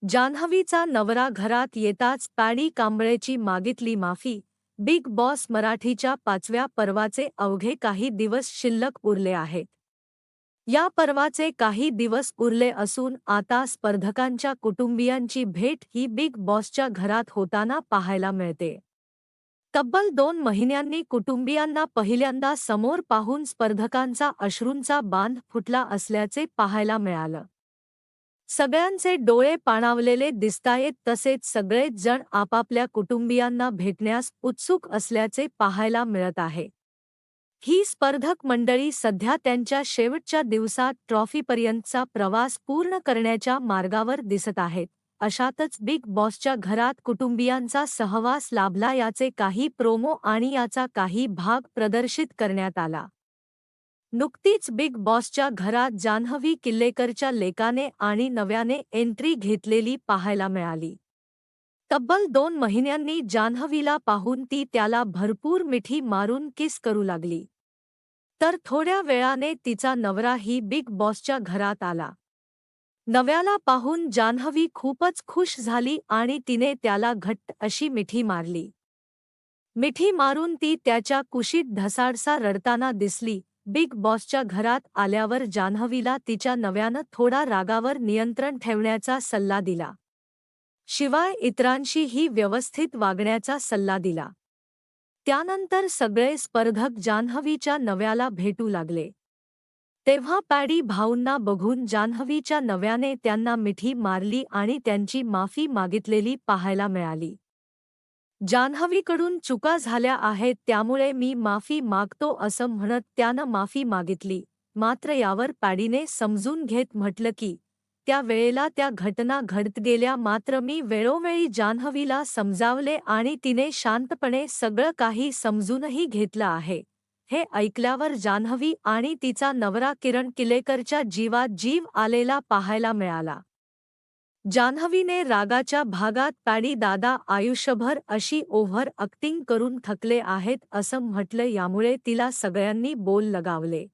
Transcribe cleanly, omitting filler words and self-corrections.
जान्हवीचा नवरा घरात येताच पॅडी कांबळेची मागितली माफी. बिग बॉस मराठीच्या 5व्या पर्वाचे अवघे काही दिवस शिल्लक उरले आहेत. या पर्वाचे काही दिवस उरले असून आता स्पर्धकांच्या कुटुंबियांची भेट ही बिग बॉसच्या घरात होताना पाहायला मिळते. तब्बल 2 महिन्यांनी कुटुंबियांना पहिल्यांदा समोर पाहून स्पर्धकांचा अश्रूंचा बांध फुटला असल्याचे पाहायला मिळालं. सगळ्यांचे डोळे पाणावलेले दिसतायत, तसेच सगळेच जण आपापल्या कुटुंबियांना भेटण्यास उत्सुक असल्याचे पाहायला मिळत आहे. ही स्पर्धक मंडळी सध्या त्यांच्या शेवटच्या दिवसात ट्रॉफीपर्यंतचा प्रवास पूर्ण करण्याच्या मार्गावर दिसत आहेत. अशातच बिग बॉसच्या घरात कुटुंबियांचा सहवास लाभला याचे काही प्रोमो आणि याचा काही भाग प्रदर्शित करण्यात आला. नुकतीच बिग बॉसच्या घरात जान्हवी किल्लेकरच्या लेकाने आणि नव्याने एंट्री घेतलेली पाहायला मिळाली. तब्बल 2 महिन्यांनी जान्हवीला पाहून ती त्याला भरपूर मिठी मारून किस करू लागली. तर थोड्या वेळाने तिचा नवराही बिग बॉसच्या घरात आला. नव्याला पाहून जान्हवी खूपच खुश झाली आणि तिने त्याला घट्ट अशी मिठी मारली. मिठी मारून ती त्याच्या कुशीत ढसाळसा रडताना दिसली. बिग बॉसच्या घरात आल्यावर जान्हवीला तिच्या नव्यानं थोडा रागावर नियंत्रण ठेवण्याचा सल्ला दिला. शिवाय इतरांशीही व्यवस्थित वागण्याचा सल्ला दिला. त्यानंतर सगळे स्पर्धक जान्हवीच्या नव्याला भेटू लागले. तेव्हा पॅडी भाऊंना बघून जान्हवीच्या नव्याने त्यांना मिठी मारली आणि त्यांची माफी मागितलेली पाहायला मिळाली. जान्हवीकडून चुका झाल्या आहेत, त्यामुळे मी माफी मागतो असं म्हणत त्यानं माफी मागितली. मात्र यावर पॅडीने समजून घेत म्हटलं की त्या वेळेला त्या घटना घडत गेल्या, मात्र मी वेळोवेळी जान्हवीला समजावले आणि तिने शांतपणे सगळं काही समजूनही घेतलं आहे. हे ऐकल्यावर जान्हवी आणि तिचा नवरा किरण किल्लेकरच्या जीवात जीव आलेला पाहायला मिळाला. जान्हवीने रागाच्या भागात पॅडी दादा आयुष्यभर अशी ओव्हर ॲक्टिंग करून थकले आहेत असं म्हटलं. यामुळे तिला सगळ्यांनी बोल लगावले.